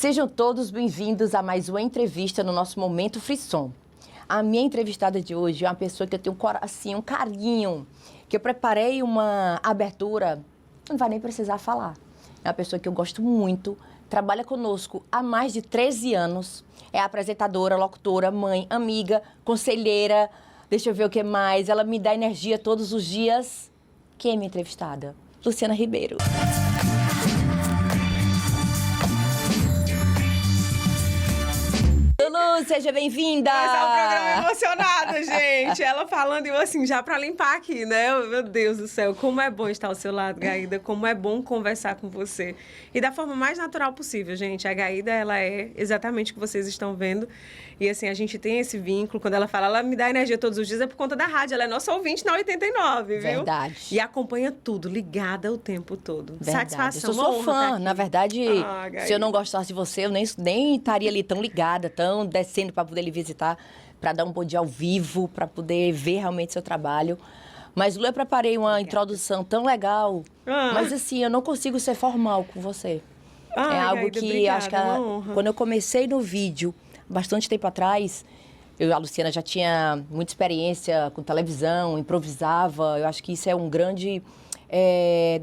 Sejam todos bem-vindos a mais uma entrevista no nosso Momento Frisson. A minha entrevistada de hoje é uma pessoa que eu tenho um carinho, que eu preparei uma abertura, não vai nem precisar falar. É uma pessoa que eu gosto muito, trabalha conosco há mais de 13 anos, é apresentadora, locutora, mãe, amiga, conselheira, deixa eu ver o que mais, ela me dá energia todos os dias. Quem é minha entrevistada? Luciana Ribeiro. Lulu, seja bem-vinda! Mas é um programa emocionado, gente. Ela falando e eu assim, já pra limpar aqui, né? Meu Deus do céu, como é bom estar ao seu lado, Gaída. Como é bom conversar com você. E da forma mais natural possível, gente. A Gaída, ela é exatamente o que vocês estão vendo. E assim, a gente tem esse vínculo. Quando ela fala, ela me dá energia todos os dias, é por conta da rádio. Ela é nossa ouvinte na 89, viu? Verdade. E acompanha tudo, ligada o tempo todo. Verdade. Satisfação, Eu sou fã. Na verdade, se eu não gostasse de você, eu nem estaria ali tão ligada, tão descendo para poder lhe visitar, para dar um bom dia ao vivo, para poder ver realmente seu trabalho. Mas, Lu, eu preparei uma introdução tão legal, mas assim, eu não consigo ser formal com você. É algo Gaída, que obrigada, acho que uma honra. quando eu comecei no vídeo, bastante tempo atrás, a Luciana já tinha muita experiência com televisão, improvisava. Eu acho que isso é um grande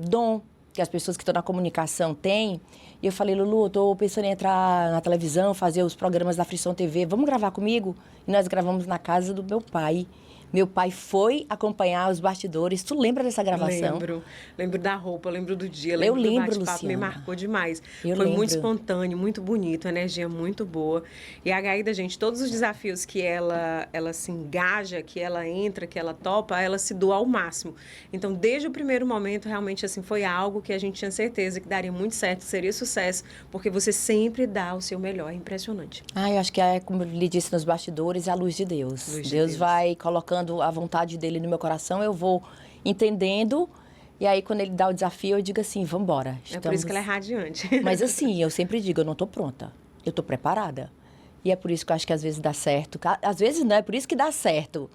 dom que as pessoas que estão na comunicação têm. E eu falei, Lulu, eu estou pensando em entrar na televisão, fazer os programas da Frisson TV. Vamos gravar comigo? E nós gravamos na casa do meu pai. Meu pai foi acompanhar os bastidores. Tu lembra dessa gravação? Lembro da roupa, lembro do dia, Eu lembro do lembro, bate-papo, me Luciana. marcou demais. Eu Foi lembro. muito espontâneo, muito bonito, energia muito boa. E a Gaída, gente, todos os desafios que ela se engaja, que ela entra, que ela topa, ela se doa ao máximo. Então, desde o primeiro momento, realmente, assim, foi algo que a gente tinha certeza que daria muito certo, seria sucesso, porque você sempre dá o seu melhor, é impressionante. Eu acho que é, como eu lhe disse nos bastidores, é a luz de Deus. Deus vai colocando a vontade dele no meu coração, eu vou entendendo, e aí quando ele dá o desafio, eu digo assim, vamos embora. É por isso que ela é radiante. Mas assim, eu sempre digo, eu não estou pronta, eu estou preparada. E é por isso que eu acho que às vezes dá certo. Às vezes não, é por isso que dá certo.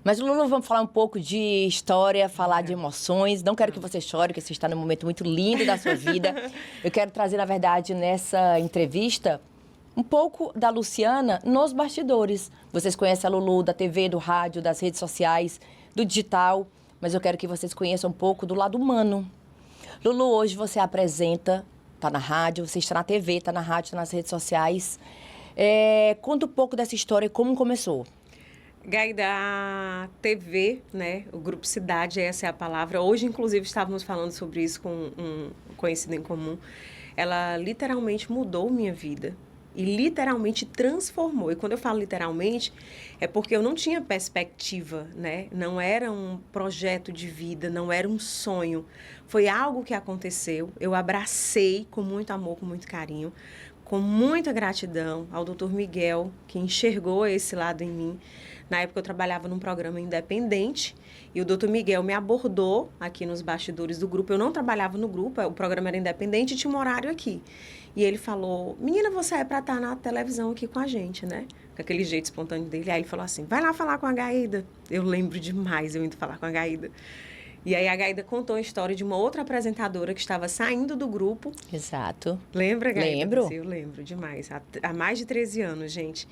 Mas, Lulu, vamos falar um pouco de história, falar de emoções. Não quero que você chore, porque você está num momento muito lindo da sua vida. Eu quero trazer, na verdade, nessa entrevista, um pouco da Luciana nos bastidores. Vocês conhecem a Lulu da TV, do rádio, das redes sociais, do digital, mas eu quero que vocês conheçam um pouco do lado humano. Lulu, hoje você apresenta, está na rádio, você está na TV, está na rádio, está nas redes sociais. Conta um pouco dessa história e como começou. Gaída, a TV, né, o Grupo Cidade, essa é a palavra. Hoje, inclusive, estávamos falando sobre isso com um conhecido em comum. Ela literalmente mudou minha vida. E literalmente transformou. E quando eu falo literalmente, é porque eu não tinha perspectiva, né? Não era um projeto de vida, não era um sonho. Foi algo que aconteceu, eu abracei com muito amor, com muito carinho, com muita gratidão ao Dr. Miguel, que enxergou esse lado em mim. Na época eu trabalhava num programa independente e o Dr. Miguel me abordou aqui nos bastidores do grupo. Eu não trabalhava no grupo, o programa era independente e tinha um horário aqui. E ele falou, menina, você é para estar na televisão aqui com a gente, né? Com aquele jeito espontâneo dele. Aí ele falou assim, vai lá falar com a Gaída. Eu lembro demais eu indo falar com a Gaída. E aí a Gaída contou a história de uma outra apresentadora que estava saindo do grupo. Exato. Lembra, Gaída? Lembro. Eu lembro demais. Há mais de 13 anos, gente.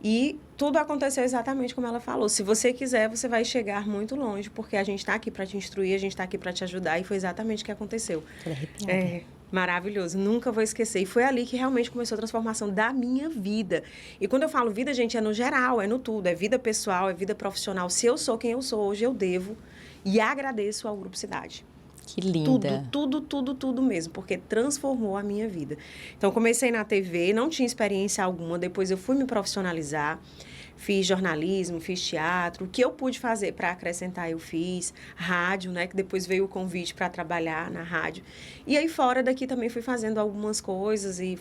E tudo aconteceu exatamente como ela falou. Se você quiser, você vai chegar muito longe, porque a gente está aqui para te instruir, a gente está aqui para te ajudar. E foi exatamente o que aconteceu. Tô arrepiada. Maravilhoso, nunca vou esquecer. E foi ali que realmente começou a transformação da minha vida. E quando eu falo vida, gente, é no geral, é no tudo. É vida pessoal, é vida profissional. Se eu sou quem eu sou hoje, eu devo e agradeço ao Grupo Cidade. Que linda. Tudo mesmo, porque transformou a minha vida. Então, comecei na TV, não tinha experiência alguma, depois eu fui me profissionalizar, fiz jornalismo, fiz teatro, o que eu pude fazer para acrescentar eu fiz, rádio, né, que depois veio o convite para trabalhar na rádio. E aí fora daqui também fui fazendo algumas coisas e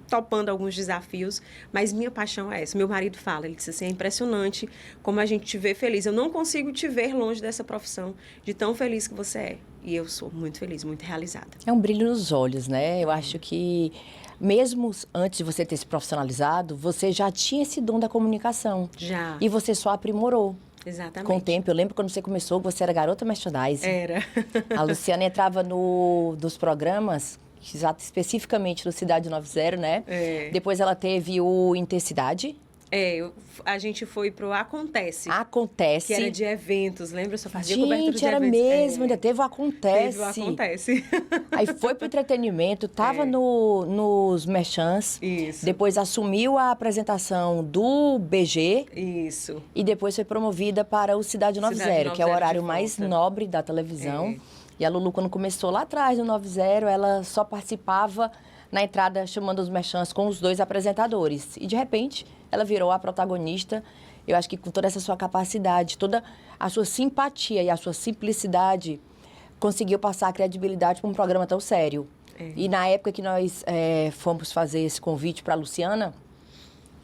topando alguns desafios, mas minha paixão é essa. Meu marido fala, ele disse assim, é impressionante como a gente te vê feliz. Eu não consigo te ver longe dessa profissão, de tão feliz que você é. E eu sou muito feliz, muito realizada. É um brilho nos olhos, né? Eu acho que, mesmo antes de você ter se profissionalizado, você já tinha esse dom da comunicação. Já. E você só aprimorou. Exatamente. Com o tempo, eu lembro quando você começou, você era garota merchandising. Era. A Luciana entrava nos programas especificamente no Cidade 90, né? Depois ela teve o Intensidade. A gente foi pro Acontece. Acontece. Que era de eventos, lembra? Eu só fazia cobertura de Gente, era eventos. mesmo, ainda teve o Acontece. Teve o Acontece. Aí foi pro entretenimento, tava nos merchants. Isso. Depois assumiu a apresentação do BG. Isso. E depois foi promovida para o Cidade 90, que é o horário mais nobre da televisão. E a Lulu, quando começou lá atrás no 90, ela só participava na entrada chamando os merchants com os 2 apresentadores. E de repente ela virou a protagonista. Eu acho que com toda essa sua capacidade, toda a sua simpatia e a sua simplicidade, conseguiu passar a credibilidade para um programa tão sério. E na época que nós fomos fazer esse convite para a Luciana,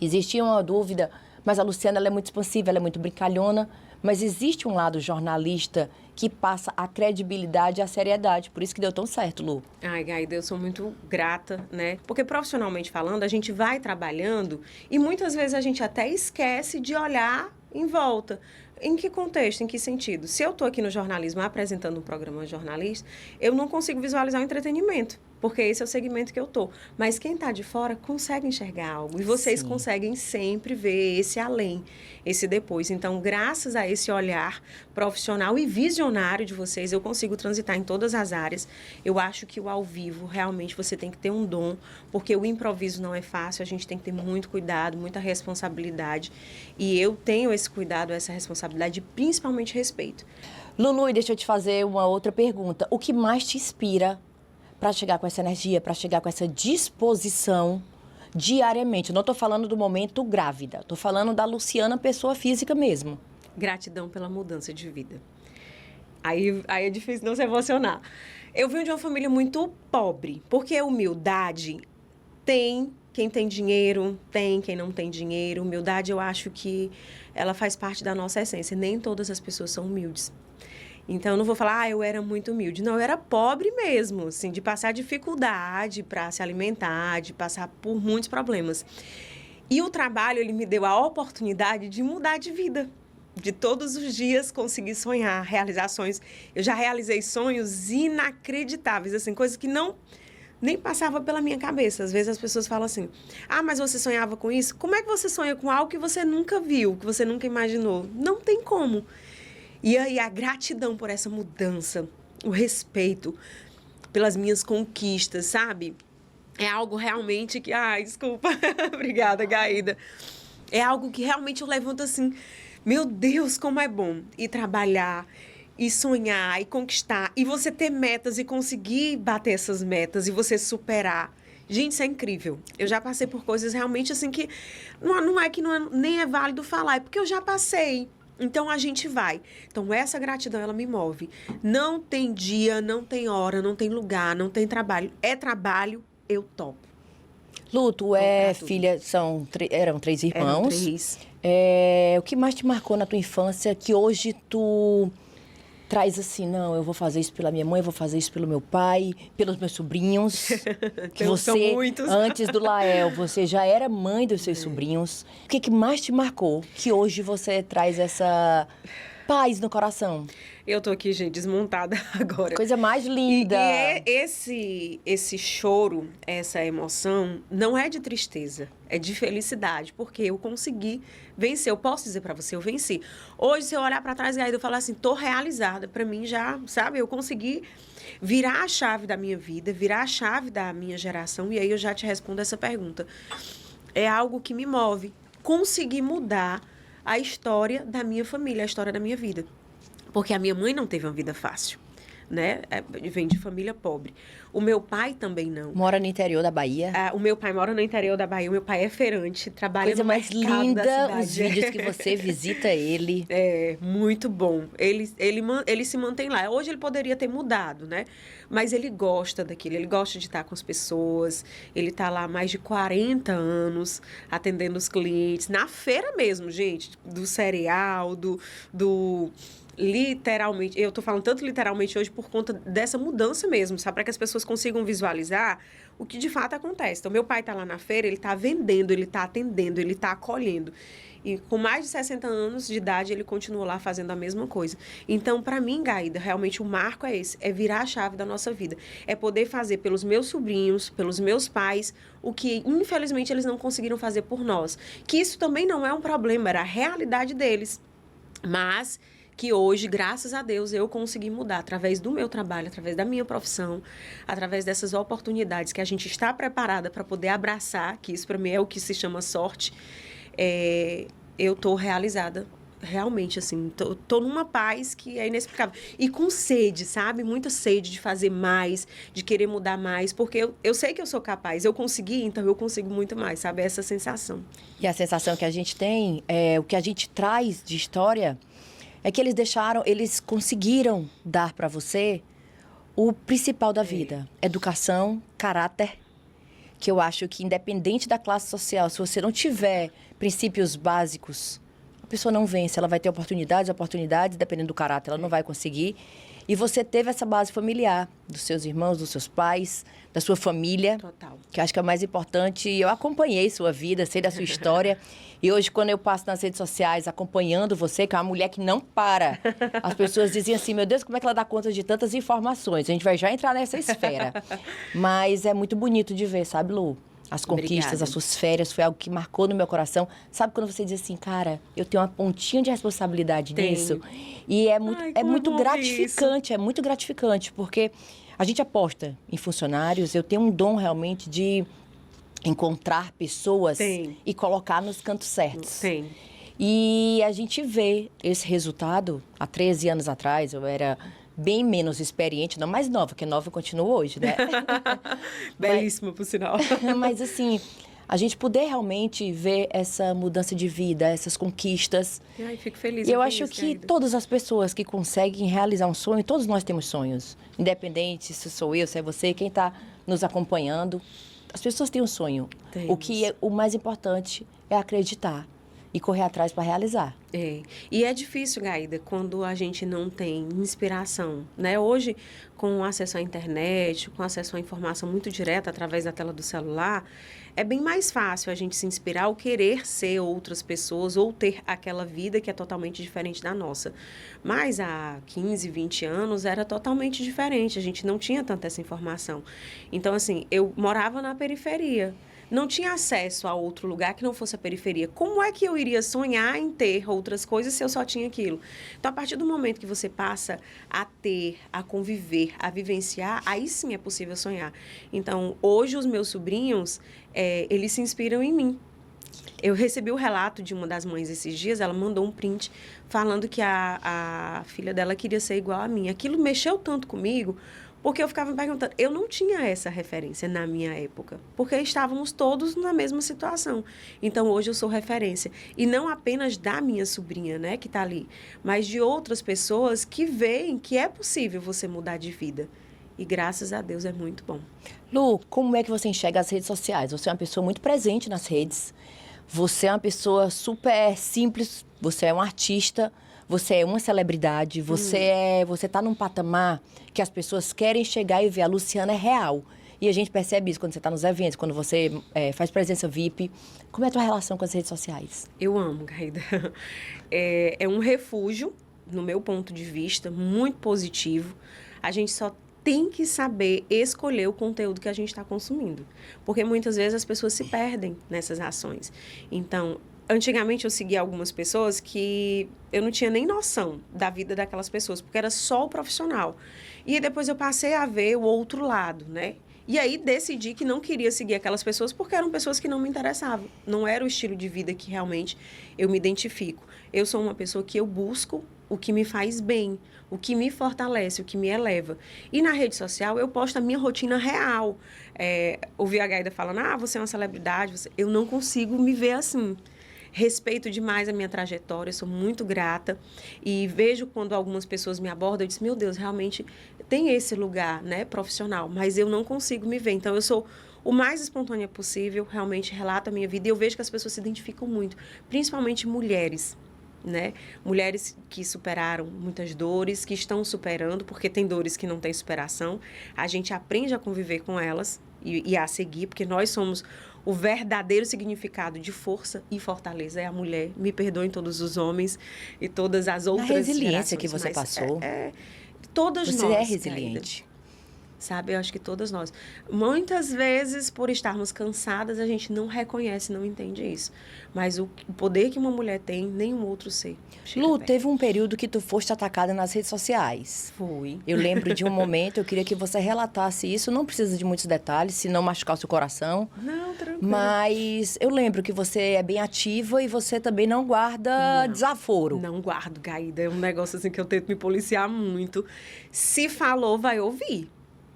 existia uma dúvida, mas a Luciana ela é muito expansiva, ela é muito brincalhona, mas existe um lado jornalista que passa a credibilidade e a seriedade. Por isso que deu tão certo, Lu. Ai, Gaida, eu sou muito grata, né? Porque profissionalmente falando, a gente vai trabalhando e muitas vezes a gente até esquece de olhar em volta. Em que contexto, em que sentido? Se eu estou aqui no jornalismo apresentando um programa jornalista, eu não consigo visualizar o entretenimento, porque esse é o segmento que eu estou. Mas quem está de fora consegue enxergar algo. E vocês conseguem sempre ver esse além, esse depois. Então, graças a esse olhar profissional e visionário de vocês, eu consigo transitar em todas as áreas. Eu acho que o ao vivo, realmente, você tem que ter um dom, porque o improviso não é fácil, a gente tem que ter muito cuidado, muita responsabilidade. E eu tenho esse cuidado, essa responsabilidade, principalmente respeito. Lulu, e deixa eu te fazer uma outra pergunta. O que mais te inspira para chegar com essa energia, para chegar com essa disposição diariamente? Eu não estou falando do momento grávida, estou falando da Luciana, pessoa física mesmo. Gratidão pela mudança de vida. Aí é difícil não se emocionar. Eu vim de uma família muito pobre, porque humildade tem quem tem dinheiro, tem quem não tem dinheiro. Humildade, eu acho que ela faz parte da nossa essência. Nem todas as pessoas são humildes. Então, eu não vou falar, eu era muito humilde. Não, eu era pobre mesmo, assim, de passar dificuldade para se alimentar, de passar por muitos problemas. E o trabalho, ele me deu a oportunidade de mudar de vida. De todos os dias conseguir sonhar, realizar sonhos. Eu já realizei sonhos inacreditáveis, assim, coisas que nem passava pela minha cabeça. Às vezes as pessoas falam assim, mas você sonhava com isso? Como é que você sonha com algo que você nunca viu, que você nunca imaginou? Não tem como. E aí a gratidão por essa mudança, o respeito pelas minhas conquistas, sabe? É algo realmente que... desculpa. Obrigada, Gaida. É algo que realmente eu levanto assim, meu Deus, como é bom. E trabalhar, e sonhar, e conquistar. E você ter metas e conseguir bater essas metas e você superar. Gente, isso é incrível. Eu já passei por coisas realmente assim que nem é válido falar, é porque eu já passei. Então, a gente vai. Então, essa gratidão, ela me move. Não tem dia, não tem hora, não tem lugar, não tem trabalho. É trabalho, eu topo. Lu, tu é filha, eram 3 irmãos. Eram 3. O que mais te marcou na tua infância que hoje tu traz assim, não, eu vou fazer isso pela minha mãe, eu vou fazer isso pelo meu pai, pelos meus sobrinhos. Que são muitos. Antes do Lael, você já era mãe dos seus sobrinhos. O que mais te marcou que hoje você traz essa paz no coração? Eu tô aqui, gente, desmontada agora. Coisa mais linda. Esse choro, essa emoção, não é de tristeza, é de felicidade, porque eu consegui vencer. Eu posso dizer pra você, eu venci. Hoje, se eu olhar pra trás, Gaida, eu falar assim, tô realizada. Pra mim já, sabe, eu consegui virar a chave da minha vida, virar a chave da minha geração, e aí eu já te respondo essa pergunta. É algo que me move. Conseguir mudar a história da minha família, a história da minha vida. Porque a minha mãe não teve uma vida fácil, né? Vem de família pobre. O meu pai também não. Mora no interior da Bahia? O meu pai mora no interior da Bahia. O meu pai é feirante, trabalha Coisa no mais mercado linda, da cidade. os vídeos que você visita ele. É, muito bom. Ele se mantém lá. Hoje ele poderia ter mudado, né? Mas ele gosta daquilo, ele gosta de estar com as pessoas. Ele está lá há mais de 40 anos, atendendo os clientes. Na feira mesmo, gente, do cereal, do literalmente, eu tô falando tanto literalmente hoje por conta dessa mudança mesmo, sabe? Para que as pessoas consigam visualizar o que de fato acontece. Então, meu pai está lá na feira, ele está vendendo, ele está atendendo, ele está acolhendo. E com mais de 60 anos de idade, ele continua lá fazendo a mesma coisa. Então, para mim, Gaída, realmente o marco é esse, é virar a chave da nossa vida. É poder fazer pelos meus sobrinhos, pelos meus pais, o que, infelizmente, eles não conseguiram fazer por nós. Que isso também não é um problema, era a realidade deles. Mas que hoje, graças a Deus, eu consegui mudar através do meu trabalho, através da minha profissão, através dessas oportunidades que a gente está preparada para poder abraçar, que isso para mim é o que se chama sorte. Eu tô realizada, realmente, assim, tô numa paz que é inexplicável. E com sede, sabe? Muita sede de fazer mais, de querer mudar mais, porque eu sei que eu sou capaz, eu consegui, então eu consigo muito mais, sabe? Essa sensação. E a sensação que a gente tem, o que a gente traz de história, é que eles conseguiram dar para você o principal da vida. Educação, caráter, que eu acho que independente da classe social, se você não tiver princípios básicos, a pessoa não vence, ela vai ter oportunidades, dependendo do caráter, ela não vai conseguir. E você teve essa base familiar, dos seus irmãos, dos seus pais, da sua família. Total. Que eu acho que é o mais importante. Eu acompanhei sua vida, sei da sua história. E hoje, quando eu passo nas redes sociais acompanhando você, que é uma mulher que não para, as pessoas dizem assim, meu Deus, como é que ela dá conta de tantas informações? A gente vai já entrar nessa esfera. Mas é muito bonito de ver, sabe, Lu? As conquistas, Obrigada. as suas férias, foi algo que marcou no meu coração. Sabe quando você diz assim, cara, eu tenho uma pontinha de responsabilidade nisso? E é muito, Ai, muito como gratificante, é muito gratificante, porque a gente aposta em funcionários, eu tenho um dom realmente de encontrar pessoas e colocar nos cantos certos. Tem. E a gente vê esse resultado. Há 13 anos atrás, eu era bem menos experiente, não mais nova, porque nova eu continuo hoje, né? Belíssima, por sinal. Mas, assim, a gente poder realmente ver essa mudança de vida, essas conquistas. Ai, fico feliz. E eu acho que todas as pessoas que conseguem realizar um sonho, todos nós temos sonhos. Independente se sou eu, se é você, quem está nos acompanhando. As pessoas têm um sonho. Temos. O que é o mais importante é acreditar e correr atrás para realizar. E é difícil, Gaída, quando a gente não tem inspiração, né? Hoje, com acesso à internet, com acesso à informação muito direta através da tela do celular, é bem mais fácil a gente se inspirar ou querer ser outras pessoas ou ter aquela vida que é totalmente diferente da nossa. Mas há 15, 20 anos era totalmente diferente, a gente não tinha tanta essa informação. Então, assim, eu morava na periferia. Não tinha acesso a outro lugar que não fosse a periferia. Como é que eu iria sonhar em ter outras coisas se eu só tinha aquilo? Então, a partir do momento que você passa a ter, a conviver, a vivenciar, aí sim é possível sonhar. Então, hoje os meus sobrinhos, eles se inspiram em mim. Eu recebi o relato de uma das mães esses dias, ela mandou um print falando que a filha dela queria ser igual a mim. Aquilo mexeu tanto comigo, porque eu ficava me perguntando, eu não tinha essa referência na minha época, porque estávamos todos na mesma situação. Então, hoje eu sou referência. E não apenas da minha sobrinha, né, que está ali, mas de outras pessoas que veem que é possível você mudar de vida. E graças a Deus é muito bom. Lu, como é que você enxerga as redes sociais? Você é uma pessoa muito presente nas redes. Você é uma pessoa super simples, você é um artista, você é uma celebridade, você está num patamar que as pessoas querem chegar e ver. A Luciana é real. E a gente percebe isso quando você está nos eventos, quando você faz presença VIP. Como é a tua relação com as redes sociais? Eu amo, Gaída. É um refúgio, no meu ponto de vista, muito positivo. A gente só tem que saber escolher o conteúdo que a gente está consumindo. Porque muitas vezes as pessoas se perdem nessas ações. Então, antigamente eu seguia algumas pessoas que eu não tinha nem noção da vida daquelas pessoas, porque era só o profissional. E depois eu passei a ver o outro lado, né? E aí decidi que não queria seguir aquelas pessoas porque eram pessoas que não me interessavam. Não era o estilo de vida que realmente eu me identifico. Eu sou uma pessoa que eu busco o que me faz bem, o que me fortalece, o que me eleva. E na rede social eu posto a minha rotina real. Ouvi a Gaída falando, você é uma celebridade. Eu não consigo me ver assim. Respeito demais a minha trajetória, sou muito grata e vejo quando algumas pessoas me abordam, eu disse, meu Deus, realmente tem esse lugar, né, profissional, mas eu não consigo me ver. Então, eu sou o mais espontânea possível, realmente relato a minha vida e eu vejo que as pessoas se identificam muito, principalmente mulheres, né? Mulheres que superaram muitas dores, que estão superando, porque tem dores que não têm superação. A gente aprende a conviver com elas, e a seguir, porque nós somos o verdadeiro significado de força e fortaleza, é a mulher. Me perdoem todos os homens e todas as outras gerações. A resiliência que você passou. Todas você nós. É resiliente. Sabe? Eu acho que todas nós. Muitas vezes, por estarmos cansadas, a gente não reconhece, não entende isso. Mas o poder que uma mulher tem, nenhum outro ser. Lu, teve um período que tu foste atacada nas redes sociais. Foi. Eu lembro de um momento, eu queria que você relatasse isso. Não precisa de muitos detalhes, se não machucar o seu coração. Não, tranquilo. Mas eu lembro que você é bem ativa e você também não guarda desaforo. Não guardo, Gaída. É um negócio assim que eu tento me policiar muito. Se falou, vai ouvir.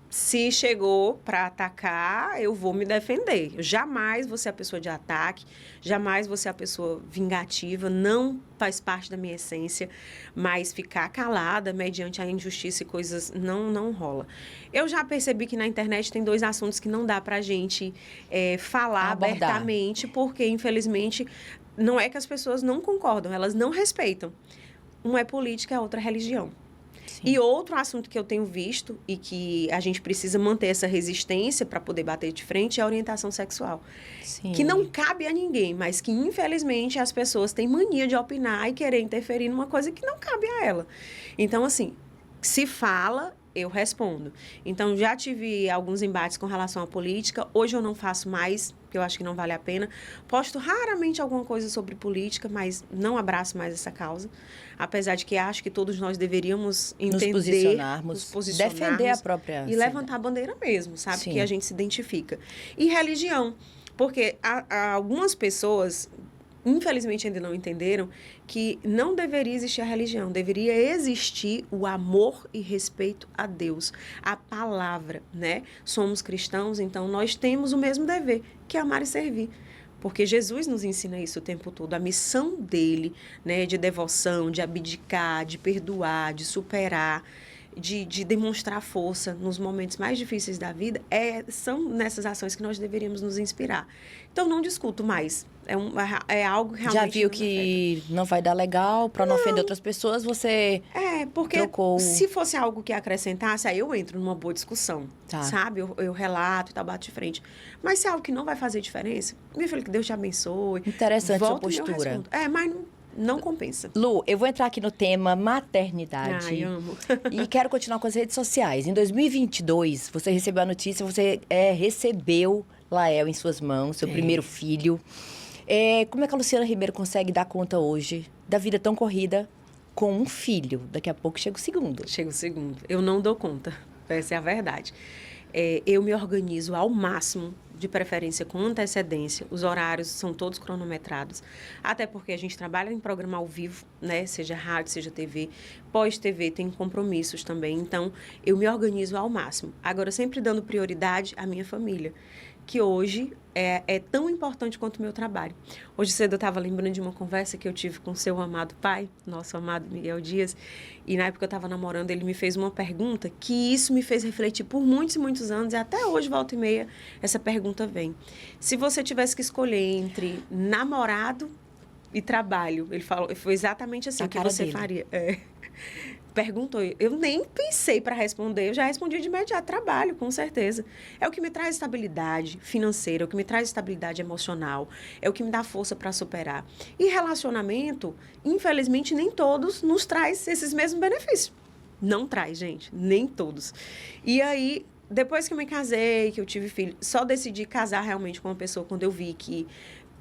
Se chegou para atacar, eu vou me defender. Eu jamais vou ser a pessoa de ataque, jamais vou ser a pessoa vingativa, não faz parte da minha essência, mas ficar calada mediante a injustiça e coisas não rola. Eu já percebi que na internet tem 2 assuntos que não dá pra gente falar abertamente, porque infelizmente não é que as pessoas não concordam, elas não respeitam. Uma é política, a outra é religião. Sim. E outro assunto que eu tenho visto e que a gente precisa manter essa resistência para poder bater de frente é a orientação sexual. Sim. Que não cabe a ninguém, mas que infelizmente as pessoas têm mania de opinar e querer interferir numa coisa que não cabe a ela. Então, assim, se fala, eu respondo. Então, já tive alguns embates com relação à política. Hoje eu não faço mais, porque eu acho que não vale a pena. Posto raramente alguma coisa sobre política, mas não abraço mais essa causa. Apesar de que acho que todos nós deveríamos entender, nos posicionarmos, defender a própria e levantar a bandeira mesmo, sabe? Sim. Que a gente se identifica. E religião, porque há algumas pessoas, infelizmente ainda não entenderam, que não deveria existir a religião, deveria existir o amor e respeito a Deus, a palavra, né? Somos cristãos, então nós temos o mesmo dever, que é amar e servir. Porque Jesus nos ensina isso o tempo todo. A missão dele, né, de devoção, de abdicar, de perdoar, de superar, de demonstrar força nos momentos mais difíceis da vida, são nessas ações que nós deveríamos nos inspirar. Então, não discuto mais. É algo realmente... Já viu que não vai dar legal, para não ofender outras pessoas, você porque trocou... se fosse algo que acrescentasse, aí eu entro numa boa discussão, sabe? Eu relato e tal, bato de frente. Mas se é algo que não vai fazer diferença, meu filho, que Deus te abençoe. Interessante sua postura. Mas não compensa. Lu, eu vou entrar aqui no tema maternidade. Ai, amo. E quero continuar com as redes sociais. Em 2022, você recebeu a notícia, você recebeu Lael em suas mãos, seu primeiro filho. Como é que a Luciana Ribeiro consegue dar conta hoje da vida tão corrida com um filho? Daqui a pouco chega o segundo. Chega o segundo. Eu não dou conta. Essa é a verdade. Eu me organizo ao máximo, de preferência com antecedência. Os horários são todos cronometrados. Até porque a gente trabalha em programa ao vivo, né? Seja rádio, seja TV. Pós-TV tem compromissos também. Então, eu me organizo ao máximo. Agora, sempre dando prioridade à minha família, que hoje é tão importante quanto o meu trabalho. Hoje cedo eu estava lembrando de uma conversa que eu tive com o seu amado pai, nosso amado Miguel Dias, e na época eu estava namorando, ele me fez uma pergunta que isso me fez refletir por muitos e muitos anos, e até hoje, volta e meia, essa pergunta vem. Se você tivesse que escolher entre namorado e trabalho, ele falou, foi exatamente assim, o que você faria? Perguntou, eu nem pensei para responder, eu já respondi de imediato, trabalho, com certeza. É o que me traz estabilidade financeira, é o que me traz estabilidade emocional, é o que me dá força para superar. E relacionamento, infelizmente, nem todos nos traz esses mesmos benefícios. Não traz, gente, nem todos. E aí, depois que eu me casei, que eu tive filho, só decidi casar realmente com uma pessoa quando eu vi que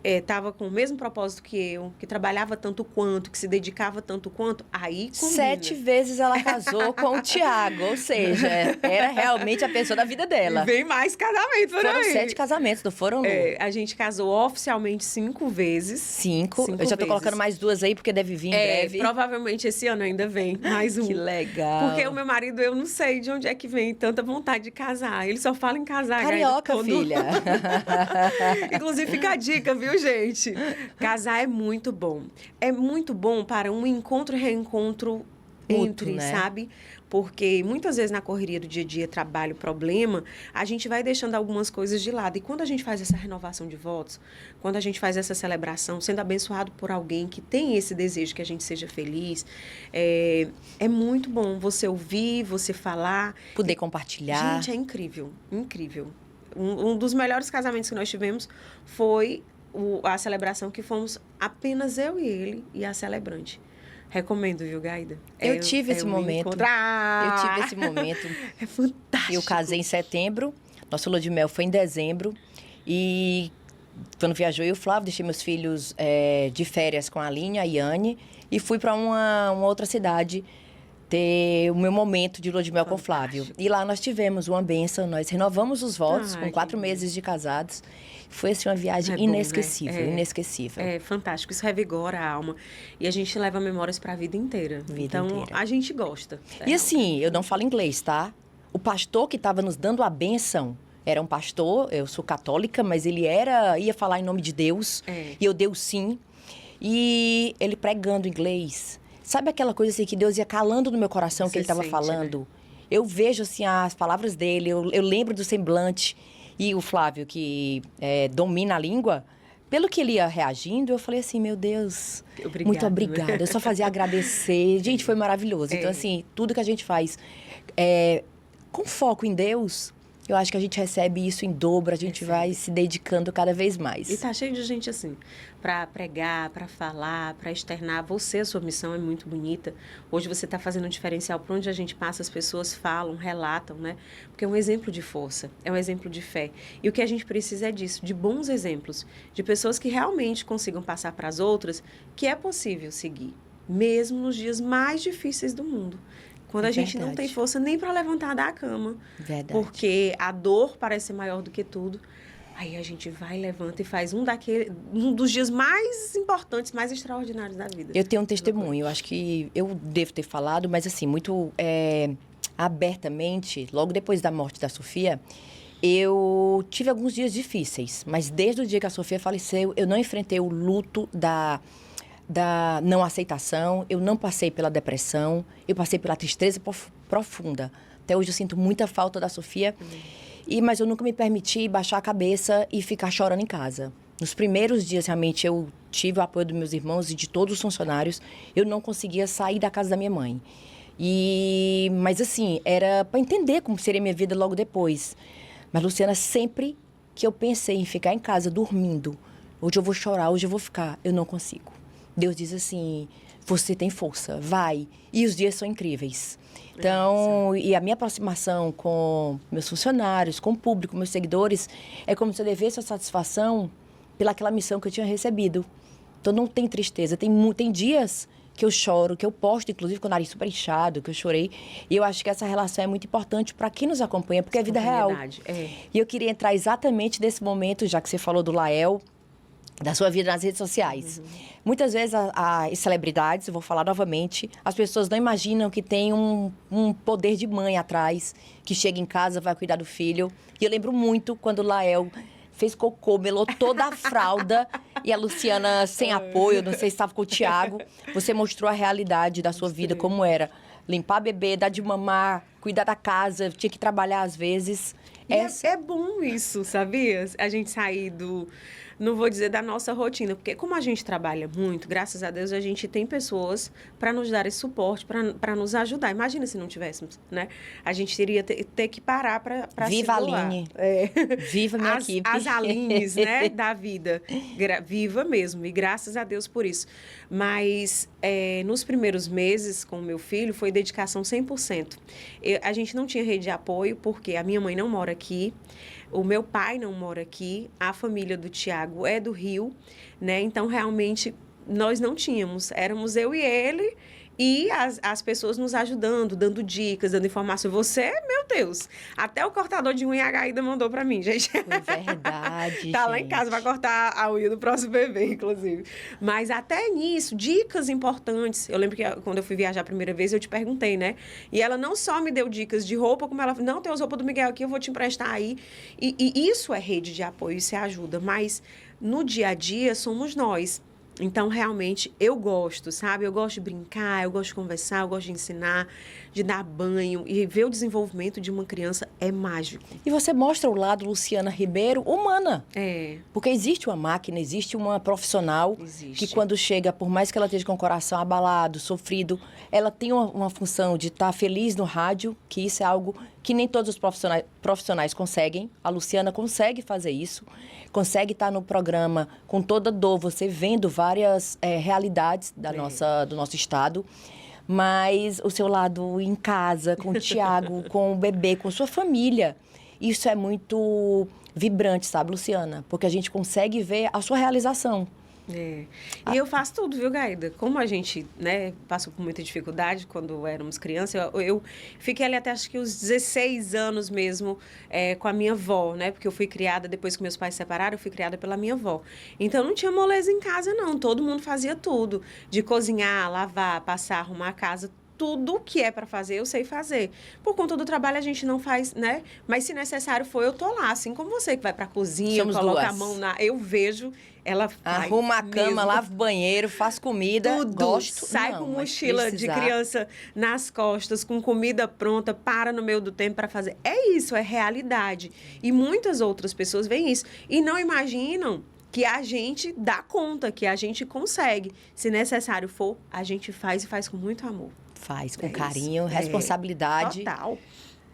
estava com o mesmo propósito que eu, que trabalhava tanto quanto, que se dedicava tanto quanto, aí combina. 7 vezes ela casou com o Thiago, ou seja, era realmente a pessoa da vida dela. E vem mais casamento por aí. Foram 7 casamentos, não foram, Lu? A gente casou oficialmente 5 vezes. 5? Eu já tô colocando mais 2 aí, porque deve vir em breve. Provavelmente esse ano ainda vem mais um. Que legal. Porque o meu marido, eu não sei de onde é que vem tanta vontade de casar. Ele só fala em casar. Carioca, filha. Inclusive, fica a dica, viu, gente? Casar é muito bom. É muito bom para um encontro e reencontro entre, né? Sabe? Porque muitas vezes na correria do dia a dia, trabalho, problema, a gente vai deixando algumas coisas de lado. E quando a gente faz essa renovação de votos, quando a gente faz essa celebração, sendo abençoado por alguém que tem esse desejo que a gente seja feliz, é muito bom você ouvir, você falar. Poder compartilhar. Gente, é incrível, incrível. Um dos melhores casamentos que nós tivemos foi a celebração que fomos apenas eu e ele e a celebrante. Recomendo, viu, Gaida? Eu tive esse momento. Eu tive esse momento. É fantástico. Eu casei em setembro, nossa lua de mel foi em dezembro. E quando viajou, eu e o Flávio, deixei meus filhos de férias com a Aline, a Iane, e fui para uma outra cidade ter o meu momento de lua de mel com o Flávio. E lá nós tivemos uma bênção, nós renovamos os votos com 4 meses de casados. Foi assim uma viagem inesquecível, inesquecível. É fantástico, isso revigora a alma. E a gente leva memórias para a vida inteira. Então, a gente gosta. E assim, eu não falo inglês, tá? O pastor que estava nos dando a bênção era um pastor, eu sou católica, mas ele ia falar em nome de Deus. E eu dei o sim. E ele pregando inglês. Sabe aquela coisa assim que Deus ia calando no meu coração que ele estava falando? Né? Eu vejo assim as palavras dele, eu lembro do semblante. E o Flávio, que domina a língua, pelo que ele ia reagindo, eu falei assim, meu Deus, muito obrigada. Eu só fazia agradecer. Gente, foi maravilhoso. Então, assim, tudo que a gente faz com foco em Deus, eu acho que a gente recebe isso em dobro, a gente vai se dedicando cada vez mais. E tá cheio de gente assim, para pregar, para falar, para externar. A sua missão é muito bonita. Hoje você está fazendo um diferencial. Por onde a gente passa, as pessoas falam, relatam, né? Porque é um exemplo de força, é um exemplo de fé. E o que a gente precisa é disso, de bons exemplos, de pessoas que realmente consigam passar para as outras que é possível seguir, mesmo nos dias mais difíceis do mundo. Quando a gente não tem força nem para levantar da cama. Verdade. Porque a dor parece ser maior do que tudo. Aí a gente vai, levanta e faz um dos dias mais importantes, mais extraordinários da vida. Eu tenho um testemunho, eu acho que eu devo ter falado, mas assim, muito abertamente, logo depois da morte da Sofia, eu tive alguns dias difíceis. Mas desde o dia que a Sofia faleceu, eu não enfrentei o luto da não aceitação, eu não passei pela depressão, eu passei pela tristeza profunda. Até hoje eu sinto muita falta da Sofia, mas eu nunca me permiti baixar a cabeça e ficar chorando em casa. Nos primeiros dias, realmente, eu tive o apoio dos meus irmãos e de todos os funcionários, eu não conseguia sair da casa da minha mãe. Mas assim, era para entender como seria a minha vida logo depois. Mas, Luciana, sempre que eu pensei em ficar em casa dormindo, hoje eu vou chorar, hoje eu vou ficar, eu não consigo. Deus diz assim, você tem força, vai. E os dias são incríveis. Então, e a minha aproximação com meus funcionários, com o público, meus seguidores, é como se eu devesse a satisfação pelaquela missão que eu tinha recebido. Então, não tem tristeza. Tem dias que eu choro, que eu posto, inclusive, com o nariz super inchado, que eu chorei. E eu acho que essa relação é muito importante para quem nos acompanha, porque é vida real. E eu queria entrar exatamente nesse momento, já que você falou do Lael, da sua vida nas redes sociais. Muitas vezes as celebridades, eu vou falar novamente, as pessoas não imaginam que tem um poder de mãe atrás, que chega em casa, vai cuidar do filho. E eu lembro muito quando o Lael fez cocô, melou toda a fralda e a Luciana sem apoio, não sei se estava com o Thiago. Você mostrou a realidade da sua vida, como era. Limpar bebê, dar de mamar, cuidar da casa, tinha que trabalhar às vezes. É bom isso, sabia? A gente sair não vou dizer da nossa rotina, porque como a gente trabalha muito, graças a Deus, a gente tem pessoas para nos dar esse suporte, para nos ajudar. Imagina se não tivéssemos, né? A gente teria ter que parar para Viva a Aline. Viva minha equipe. As Alines, né, da vida. Viva mesmo, e graças a Deus por isso. Mas nos primeiros meses com o meu filho, foi dedicação 100%. A gente não tinha rede de apoio, porque a minha mãe não mora aqui. O meu pai não mora aqui, a família do Thiago é do Rio, né? Então, realmente, nós não tínhamos. Éramos eu e ele e as pessoas nos ajudando, dando dicas, dando informação. Você, meu Deus, até o cortador de unha a Gaída mandou pra mim, gente. Foi verdade, Tá lá em casa, vai cortar a unha do próximo bebê, inclusive. Mas até nisso, dicas importantes. Eu lembro que quando eu fui viajar a primeira vez, eu te perguntei, né? E ela não só me deu dicas de roupa, como ela falou, não, tem as roupas do Miguel aqui, eu vou te emprestar aí. E isso é rede de apoio, isso é ajuda. Mas no dia a dia, somos nós. Então, realmente, eu gosto, sabe? Eu gosto de brincar, eu gosto de conversar, eu gosto de ensinar, de dar banho. E ver o desenvolvimento de uma criança é mágico. E você mostra o lado Luciana Ribeiro humana. Porque existe uma máquina, existe uma profissional que quando chega, por mais que ela esteja com o coração abalado, sofrido, ela tem uma função de estar feliz no rádio, que isso é algo que nem todos os profissionais profissionais conseguem, a Luciana consegue fazer isso, consegue estar no programa com toda dor, você vendo várias realidades do nosso estado, mas o seu lado em casa, com o Thiago, com o bebê, com sua família, isso é muito vibrante, sabe, Luciana? Porque a gente consegue ver a sua realização. E eu faço tudo, viu, Gaída? Como a gente, né, passou por muita dificuldade quando éramos crianças, eu fiquei ali até acho que os 16 anos mesmo com a minha avó, né? Porque eu fui criada, depois que meus pais se separaram, eu fui criada pela minha avó. Então, não tinha moleza em casa, não. Todo mundo fazia tudo. De cozinhar, lavar, passar, arrumar a casa, tudo que é para fazer, eu sei fazer. Por conta do trabalho, a gente não faz, né? Mas se necessário for, eu tô lá. Assim como você que vai pra cozinha, coloca a mão na... Eu vejo, ela faz arruma a cama, mesmo. lava o banheiro, faz comida, tudo. Gosto. Sai com mochila de criança nas costas, com comida pronta, para no meio do tempo para fazer. É isso, é realidade. E muitas outras pessoas veem isso. E não imaginam que a gente dá conta, que a gente consegue. Se necessário for, a gente faz e faz com muito amor. Faz com carinho, responsabilidade. Total.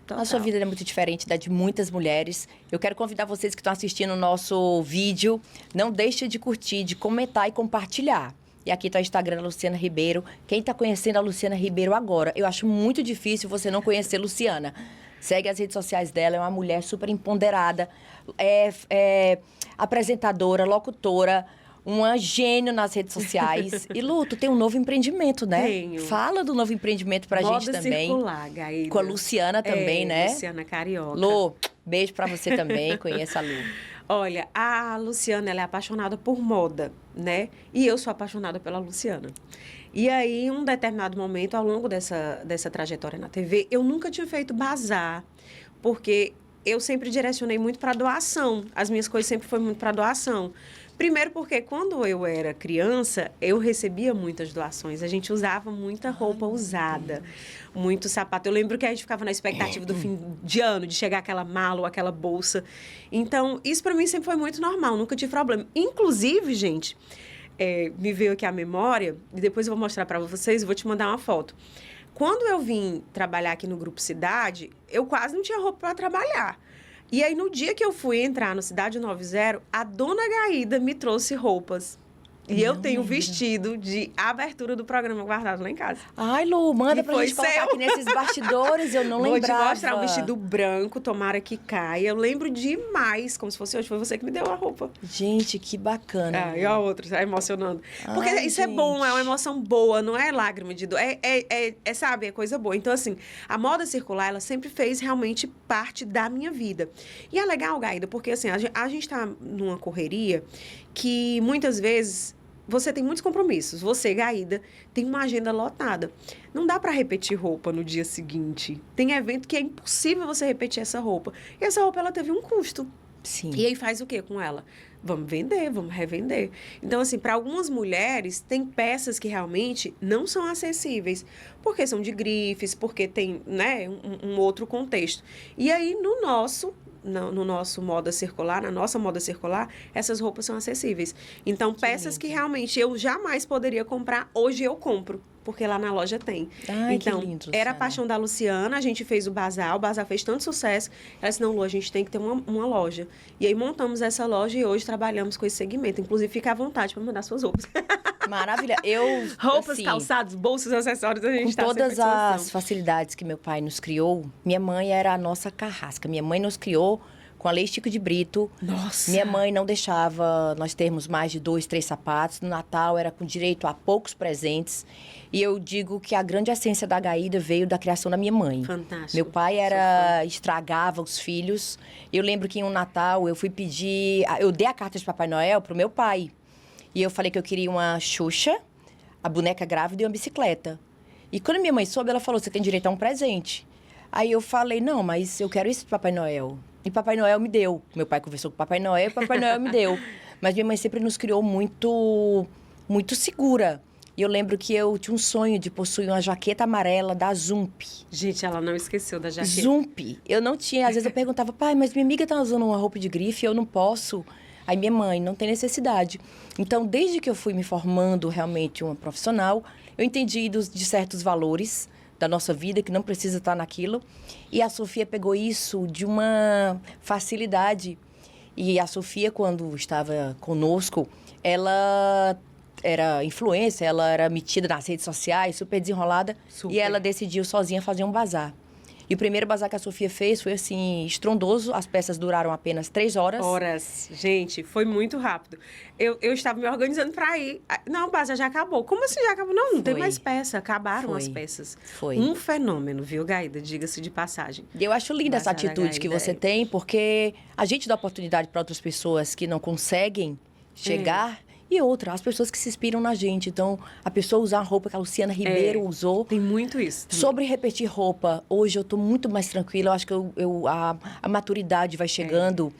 A sua vida é muito diferente da de muitas mulheres. Eu quero convidar vocês que estão assistindo o nosso vídeo. Não deixe de curtir, de comentar e compartilhar. E aqui está o Instagram da Luciana Ribeiro. Quem está conhecendo a Luciana Ribeiro agora? Eu acho muito difícil você não conhecer Luciana. Segue as redes sociais dela, é uma mulher super empoderada. É apresentadora, locutora, uma gênio nas redes sociais. E, Lu, tu tem um novo empreendimento, né? Tenho. Fala do novo empreendimento pra gente também. Moda circular, Gaída. Com a Luciana também, né? Luciana Carioca. Lu, beijo pra você também. Conheça a Lu. Olha, a Luciana, ela é apaixonada por moda, né? E eu sou apaixonada pela Luciana. E aí, em um determinado momento, ao longo dessa trajetória na TV, eu nunca tinha feito bazar, porque eu sempre direcionei muito para doação. As minhas coisas sempre foram muito para doação. Primeiro porque quando eu era criança, eu recebia muitas doações. A gente usava muita roupa usada, muito sapato. Eu lembro que a gente ficava na expectativa do fim de ano, de chegar aquela mala ou aquela bolsa. Então, isso para mim sempre foi muito normal, nunca tive problema. Inclusive, gente, me veio aqui a memória, e depois eu vou mostrar para vocês, vou te mandar uma foto. Quando eu vim trabalhar aqui no Grupo Cidade, eu quase não tinha roupa para trabalhar. E aí, no dia que eu fui entrar no Cidade 90, a dona Gaída me trouxe roupas. E eu tenho vestido de abertura do programa guardado lá em casa. Ai, Lu, manda pra gente colocar aqui nesses bastidores, eu não lembrava. Vou te mostrar um vestido branco, tomara que caia. Eu lembro demais, como se fosse hoje. Foi você que me deu a roupa. Gente, que bacana. E a outra, tá emocionando. Porque isso é bom, é uma emoção boa, não é lágrima de dor. Sabe, é coisa boa. Então, assim, a moda circular, ela sempre fez realmente parte da minha vida. E é legal, Gaída, porque, assim, a gente tá numa correria que, muitas vezes, você tem muitos compromissos. Você, Gaída, tem uma agenda lotada. Não dá para repetir roupa no dia seguinte. Tem evento que é impossível você repetir essa roupa. E essa roupa, ela teve um custo. Sim. E aí faz o quê com ela? Vamos vender, vamos revender. Então, assim, para algumas mulheres, tem peças que realmente não são acessíveis. Porque são de grifes, porque tem, né, um outro contexto. E aí, no nosso moda circular, na nossa moda circular, essas roupas são acessíveis. Então, peças que realmente eu jamais poderia comprar, hoje eu compro. Porque lá na loja tem. Ai, então, que lindo, era a paixão da Luciana, a gente fez o bazar fez tanto sucesso. Ela disse, não, Lu, a gente tem que ter uma loja. E aí montamos essa loja e hoje trabalhamos com esse segmento. Inclusive, fica à vontade para mandar suas roupas. Maravilha. Roupas, assim, calçados, bolsas, acessórios, a gente com todas as facilidades que meu pai nos criou, minha mãe era a nossa carrasca. Minha mãe nos criou com a Lei Chico de Brito. Nossa! Minha mãe não deixava nós termos mais de 2, 3 sapatos. No Natal era com direito a poucos presentes. E eu digo que a grande essência da Gaída veio da criação da minha mãe. Fantástico. Meu pai estragava os filhos. Eu lembro que em um Natal eu fui pedir... Eu dei a carta de Papai Noel pro meu pai. E eu falei que eu queria uma Xuxa, a boneca grávida e uma bicicleta. E quando minha mãe soube, ela falou, você tem direito a um presente. Aí eu falei, não, mas eu quero isso de Papai Noel. E Papai Noel me deu. Meu pai conversou com Papai Noel e Papai Noel me deu. Mas minha mãe sempre nos criou muito segura. E eu lembro que eu tinha um sonho de possuir uma jaqueta amarela da Zump. Gente, ela não esqueceu da jaqueta. Zump. Eu não tinha. Às vezes eu perguntava, pai, mas minha amiga tá usando uma roupa de grife e eu não posso. Aí minha mãe, não tem necessidade. Então, desde que eu fui me formando realmente uma profissional, eu entendi de certos valores, da nossa vida, que não precisa estar naquilo. E a Sofia pegou isso de uma facilidade. E a Sofia, quando estava conosco, ela era influencer, ela era metida nas redes sociais, super desenrolada. Super. E ela decidiu sozinha fazer um bazar. E o primeiro bazar que a Sofia fez foi, assim, estrondoso. As peças duraram apenas 3 horas. Gente, foi muito rápido. Eu estava me organizando para ir. Não, o bazar já acabou. Como assim já acabou? Não, não tem Foi. mais peça. Acabaram Foi. as peças. Foi. Um fenômeno, viu, Gaída? Diga-se de passagem. E eu acho linda essa Bazar da atitude que Gaída, você tem, porque a gente dá oportunidade para outras pessoas que não conseguem chegar. E outra, as pessoas que se inspiram na gente. Então, a pessoa usar a roupa que a Luciana Ribeiro usou. Tem muito isso. Sobre repetir roupa, hoje eu estou muito mais tranquila. Eu acho que a maturidade vai chegando.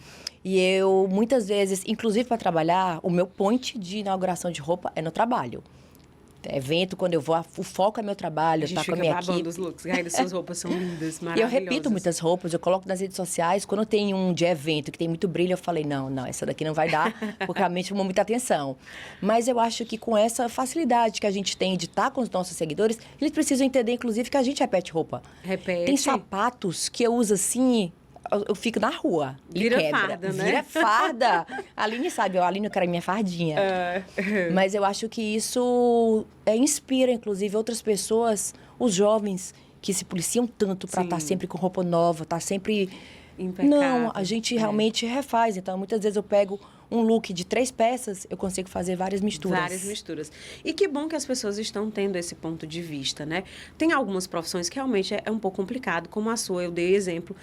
E eu, muitas vezes, inclusive para trabalhar, o meu point de inauguração de roupa é no trabalho. Evento, quando eu vou, o foco é meu trabalho, A gente tá com a fica minha babando equipe. os looks. Gaída, suas roupas são lindas, E eu maravilhosas. repito muitas roupas, eu coloco nas redes sociais. Quando tem um de evento que tem muito brilho, eu falei, não, essa daqui não vai dar, porque realmente chamou muita atenção. Mas eu acho que com essa facilidade que a gente tem de estar com os nossos seguidores, eles precisam entender, inclusive, que a gente repete roupa. Repete. Tem sapatos que eu uso assim, eu fico na rua. Vira e quebra. farda, né? Vira farda. A Aline sabe, a Aline eu quero minha fardinha. Mas eu acho que isso inspira, inclusive, outras pessoas, os jovens que se policiam tanto para Sim. estar sempre com roupa nova, estar sempre... Impecável. Não, a gente realmente refaz. Então, muitas vezes eu pego um look de 3 peças, eu consigo fazer várias misturas. Várias misturas. E que bom que as pessoas estão tendo esse ponto de vista, né? Tem algumas profissões que realmente é um pouco complicado, como a sua, eu dei exemplo.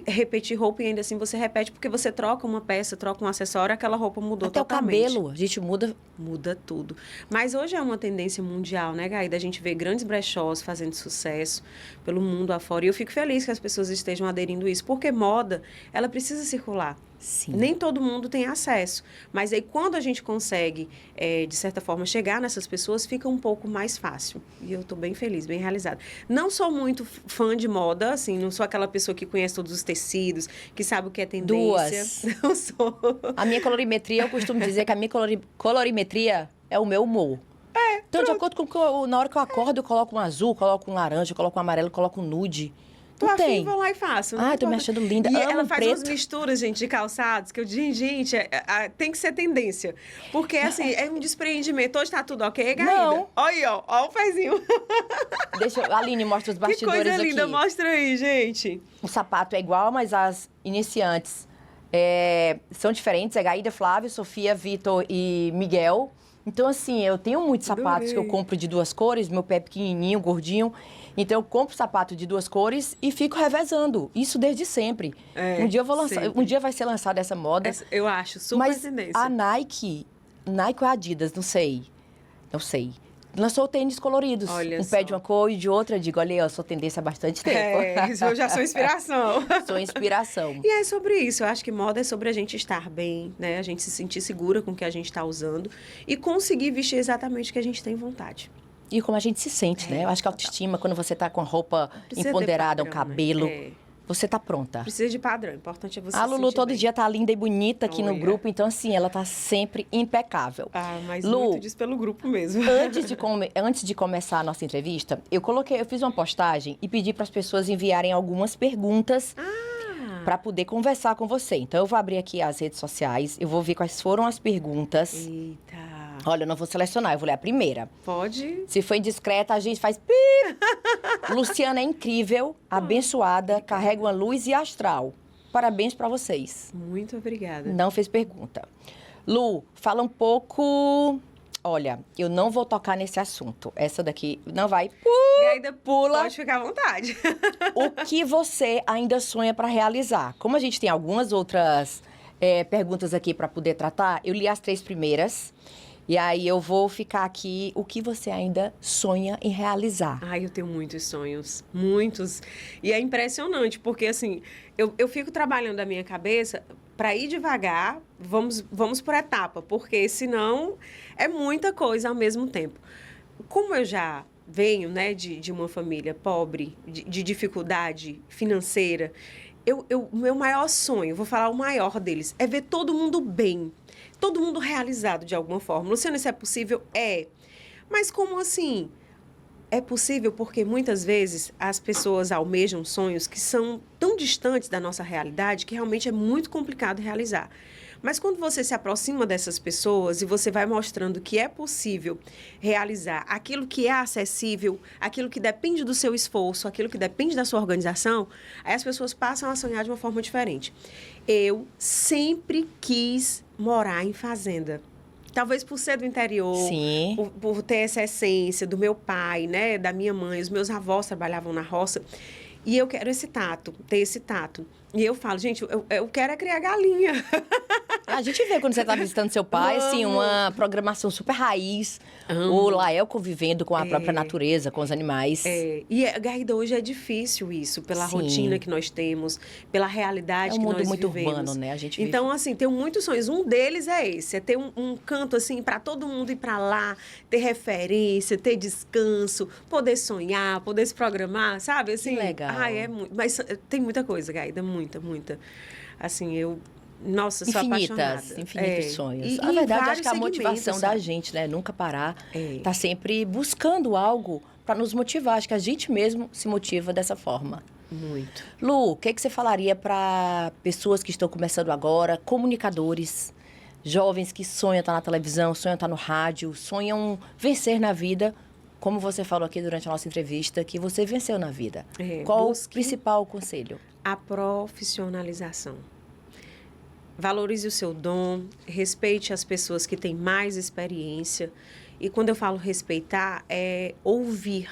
Repetir roupa e ainda assim você repete, porque você troca uma peça, troca um acessório, aquela roupa mudou Até totalmente. o cabelo, a gente muda. Muda tudo. Mas hoje é uma tendência mundial, né, Gaída? A gente vê grandes brechós fazendo sucesso pelo mundo afora. E eu fico feliz que as pessoas estejam aderindo a isso, porque moda, ela precisa circular. Sim. Nem todo mundo tem acesso. Mas aí, quando a gente consegue, de certa forma, chegar nessas pessoas, fica um pouco mais fácil. E eu estou bem feliz, bem realizada. Não sou muito fã de moda, assim, não sou aquela pessoa que conhece todos os tecidos, que sabe o que é tendência. 2. Não sou. A minha colorimetria, eu costumo dizer que a minha colorimetria é o meu humor. Então, de acordo com na hora que eu acordo, eu coloco um azul, coloco um laranja, coloco um amarelo, coloco um nude. Tô Não afim, tem. vou lá e faço. Ah, tô me achando linda. E Amo ela faz preto. umas misturas, gente, de calçados, que eu digo, gente, tem que ser tendência. Porque, assim, é um despreendimento. Hoje tá tudo ok, Gaída? Não. Olha aí, ó o pezinho. Aline, mostra os Que bastidores coisa linda, aqui. mostra aí, gente. O sapato é igual, mas as iniciantes são diferentes. É Gaída, Flávio, Sofia, Vitor e Miguel. Então, assim, eu tenho muitos sapatos que eu compro de 2 cores. Meu pé é pequenininho, gordinho. Então, eu compro sapato de 2 cores e fico revezando. Isso desde sempre. Um dia eu vou lançar, sempre. um dia vai ser lançada essa moda. Eu acho super Mas tendência. a Nike ou a Adidas, não sei. Lançou tênis coloridos. Olha um só. pé de uma cor e de outra. Eu digo, olha, eu sou tendência há bastante tempo. Eu já sou inspiração. Sou inspiração. E é sobre isso. Eu acho que moda é sobre a gente estar bem, né? A gente se sentir segura com o que a gente está usando e conseguir vestir exatamente o que a gente tem vontade. E como a gente se sente, né? Eu acho que a autoestima, quando você tá com a roupa Precisa ter empoderada, o padrão, cabelo, né? você tá pronta. Precisa de padrão. O importante é você A se Lulu sentir todo bem. dia tá linda e bonita aqui no Olha. grupo, então assim, ela tá sempre impecável. Ah, mas Lu, muito disso pelo grupo mesmo. Antes de começar a nossa entrevista, eu fiz uma postagem e pedi para as pessoas enviarem algumas perguntas para poder conversar com você. Então, eu vou abrir aqui as redes sociais, eu vou ver quais foram as perguntas. Eita. Olha, eu não vou selecionar, eu vou ler a primeira. Pode? Se for indiscreta, a gente faz pi. Luciana é incrível, abençoada, carrega uma luz e astral. Parabéns para vocês. Muito obrigada. Não fez pergunta. Lu, fala um pouco... Olha, eu não vou tocar nesse assunto. Essa daqui não vai. Gaída, Pula. pode ficar à vontade. O que você ainda sonha para realizar? Como a gente tem algumas outras perguntas aqui para poder tratar, eu li as 3 primeiras. E aí eu vou ficar aqui. O que você ainda sonha em realizar? Ai, eu tenho muitos sonhos. Muitos. E é impressionante, porque assim, eu fico trabalhando a minha cabeça para ir devagar, vamos por etapa, porque senão é muita coisa ao mesmo tempo. Como eu já venho, né, de uma família pobre, de dificuldade financeira, meu maior sonho, vou falar o maior deles, é ver todo mundo bem, todo mundo realizado de alguma forma. Luciana, isso é possível? É. Mas como assim? É possível porque muitas vezes as pessoas almejam sonhos que são tão distantes da nossa realidade que realmente é muito complicado realizar. Mas quando você se aproxima dessas pessoas e você vai mostrando que é possível realizar aquilo que é acessível, aquilo que depende do seu esforço, aquilo que depende da sua organização, aí as pessoas passam a sonhar de uma forma diferente. Eu sempre quis morar em fazenda. Talvez por ser do interior, Sim. por ter essa essência do meu pai, né, da minha mãe, os meus avós trabalhavam na roça. E eu quero esse tato, ter esse tato. E eu falo, gente, eu quero é criar galinha. A gente vê quando você está visitando seu pai, assim, uma programação super raiz. O Lael convivendo com a própria natureza, com os animais. E, Gaída, hoje é difícil isso, pela Sim. rotina que nós temos, pela realidade que nós vivemos. É um mundo muito urbano, né? A gente vive... Então, assim, tenho muitos sonhos. Um deles é esse, é ter um canto, assim, para todo mundo ir para lá, ter referência, ter descanso, poder sonhar, poder se programar, sabe? Assim, Que legal. É muito. Mas tem muita coisa, Gaída, muita. Assim, eu... Nossa, sou apaixonada. Infinitos sonhos. A verdade, acho que a motivação da gente, né? Nunca parar. Tá sempre buscando algo para nos motivar. Acho que a gente mesmo se motiva dessa forma. Muito. Lu, o que você falaria para pessoas que estão começando agora, comunicadores, jovens que sonham estar na televisão, sonham estar no rádio, sonham vencer na vida, como você falou aqui durante a nossa entrevista, que você venceu na vida. Qual o principal conselho? A profissionalização. Valorize o seu dom, respeite as pessoas que têm mais experiência. E quando eu falo respeitar, é ouvir,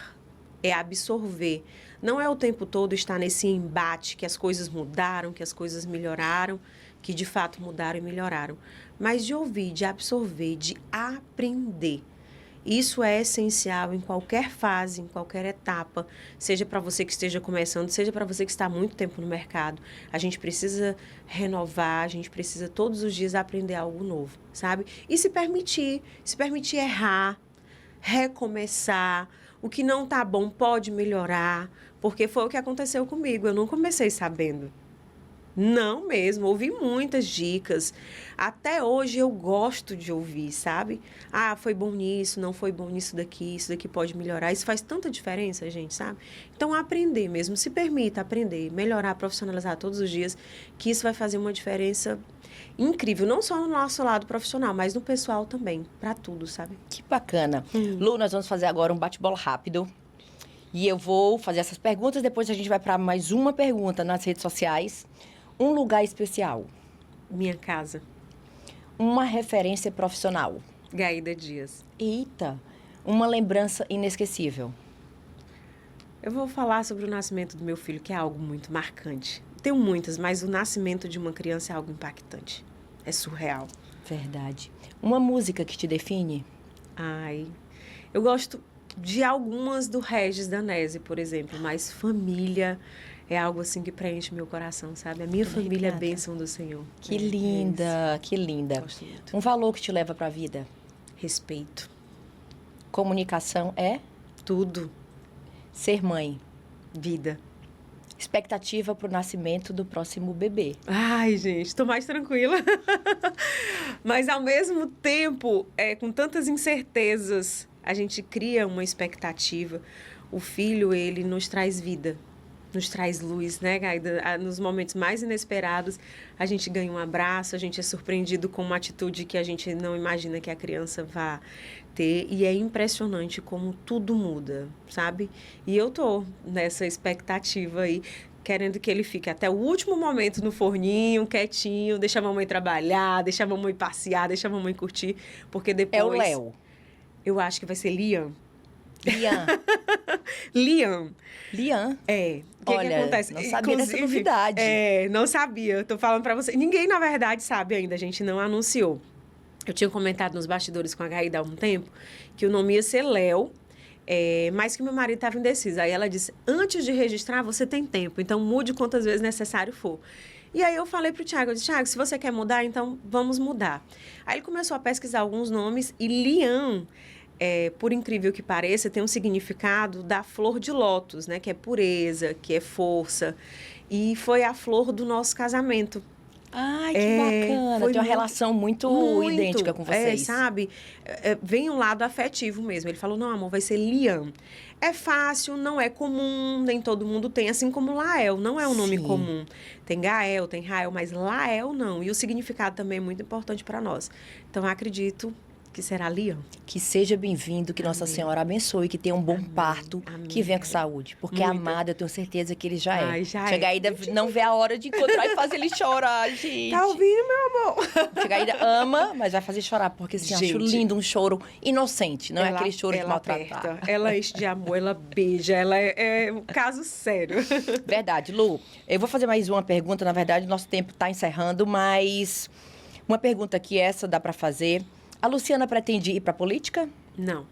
é absorver. Não é o tempo todo estar nesse embate que as coisas mudaram, que as coisas melhoraram, que de fato mudaram e melhoraram. Mas de ouvir, de absorver, de aprender. Isso é essencial em qualquer fase, em qualquer etapa, seja para você que esteja começando, seja para você que está há muito tempo no mercado. A gente precisa renovar, a gente precisa todos os dias aprender algo novo, sabe? E se permitir errar, recomeçar. O que não está bom pode melhorar, porque foi o que aconteceu comigo. Eu não comecei sabendo. Não mesmo, ouvi muitas dicas. Até hoje eu gosto de ouvir, sabe? Ah, foi bom nisso, não foi bom nisso daqui, isso daqui pode melhorar. Isso faz tanta diferença, gente, sabe? Então, aprender mesmo, se permita aprender, melhorar, profissionalizar todos os dias, que isso vai fazer uma diferença incrível, não só no nosso lado profissional, mas no pessoal também, para tudo, sabe? Que bacana. Lu, nós vamos fazer agora um bate-bola rápido. E eu vou fazer essas perguntas, depois a gente vai para mais uma pergunta nas redes sociais. Um lugar especial. Minha casa. Uma referência profissional. Gaída Dias. Eita, uma lembrança inesquecível. Eu vou falar sobre o nascimento do meu filho, que é algo muito marcante. Tenho muitas, mas o nascimento de uma criança é algo impactante. É surreal. Verdade. Uma música que te define? Ai, eu gosto de algumas do Regis Danese, por exemplo, mas família é algo assim que preenche meu coração, sabe? A minha família é bênção do Senhor. Que linda, que linda. Gosto muito. Um valor que te leva para a vida? Respeito. Comunicação é? Tudo. Ser mãe. Vida. Expectativa para o nascimento do próximo bebê. Ai, gente, estou mais tranquila. Mas, ao mesmo tempo, com tantas incertezas, a gente cria uma expectativa. O filho, ele nos traz vida, nos traz luz, né, Gaida? Nos momentos mais inesperados, a gente ganha um abraço, a gente é surpreendido com uma atitude que a gente não imagina que a criança vá ter. E é impressionante como tudo muda, sabe? E eu tô nessa expectativa aí, querendo que ele fique até o último momento no forninho, quietinho, deixa a mamãe trabalhar, deixa a mamãe passear, deixa a mamãe curtir, porque depois... É o Léo. Eu acho que vai ser Liam. Liam. Liam. Liam. O que acontece? Não sabia dessa novidade. Não sabia. Tô falando pra você. Ninguém, na verdade, sabe ainda. A gente não anunciou. Eu tinha comentado nos bastidores com a Gaída há um tempo que o nome ia ser Léo, mas que meu marido estava indeciso. Aí ela disse, antes de registrar, você tem tempo. Então, mude quantas vezes necessário for. E aí eu falei pro Thiago, eu disse, Thiago, se você quer mudar, então vamos mudar. Aí ele começou a pesquisar alguns nomes e Liam... por incrível que pareça, tem um significado da flor de lótus, né? Que é pureza, que é força. E foi a flor do nosso casamento. Ai, que bacana. Tem uma relação muito idêntica com vocês. Sabe? Vem um lado afetivo mesmo. Ele falou, não, amor, vai ser Liam. É fácil, não é comum, nem todo mundo tem. Assim como Lael, não é um nome comum. Tem Gael, tem Rael, mas Lael não. E o significado também é muito importante para nós. Então, eu acredito que será Liam. Que seja bem-vindo, que Nossa Senhora abençoe, que tenha um bom parto, que venha com saúde. Porque amada, eu tenho certeza que ele já é. Ai, já Chega ainda, não vê a hora de encontrar e fazer ele chorar, gente. Tá ouvindo, meu amor? Chega ainda, ama, mas vai fazer chorar, porque assim, acho lindo um choro inocente, não é aquele choro de maltratar. Aperta, ela enche de amor, ela beija, ela é um caso sério. Verdade, Lu. Eu vou fazer mais uma pergunta, na verdade, nosso tempo está encerrando, mas uma pergunta que essa dá para fazer. A Luciana pretende ir para a política? Não.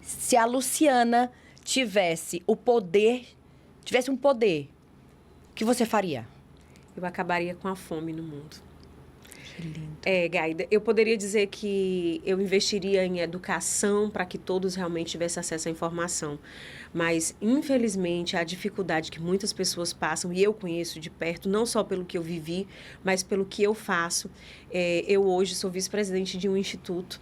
Se a Luciana tivesse um poder, o que você faria? Eu acabaria com a fome no mundo. Que lindo. Gaida, eu poderia dizer que eu investiria em educação para que todos realmente tivessem acesso à informação. Mas, infelizmente, a dificuldade que muitas pessoas passam, e eu conheço de perto, não só pelo que eu vivi, mas pelo que eu faço. Eu hoje sou vice-presidente de um instituto,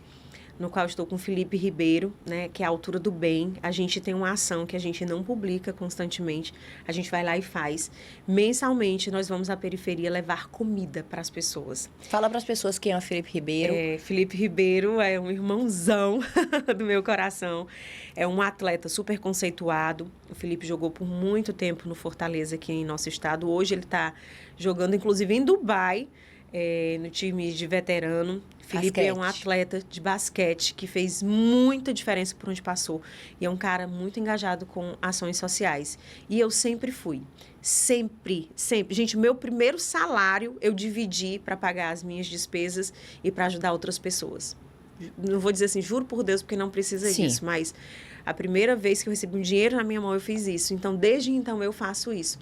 no qual estou com o Felipe Ribeiro, né, que é a Altura do Bem. A gente tem uma ação que a gente não publica constantemente, a gente vai lá e faz. Mensalmente, nós vamos à periferia levar comida para as pessoas. Fala para as pessoas quem é o Felipe Ribeiro. Felipe Ribeiro é um irmãozão do meu coração. É um atleta super conceituado. O Felipe jogou por muito tempo no Fortaleza, aqui em nosso estado. Hoje ele está jogando, inclusive, em Dubai, no time de veterano. Felipe é um atleta de basquete que fez muita diferença por onde passou. E é um cara muito engajado com ações sociais. E eu sempre fui. Sempre, sempre. Gente, meu primeiro salário eu dividi para pagar as minhas despesas e para ajudar outras pessoas. Não vou dizer assim, juro por Deus, porque não precisa disso. Mas a primeira vez que eu recebi um dinheiro na minha mão, eu fiz isso. Então, desde então, eu faço isso.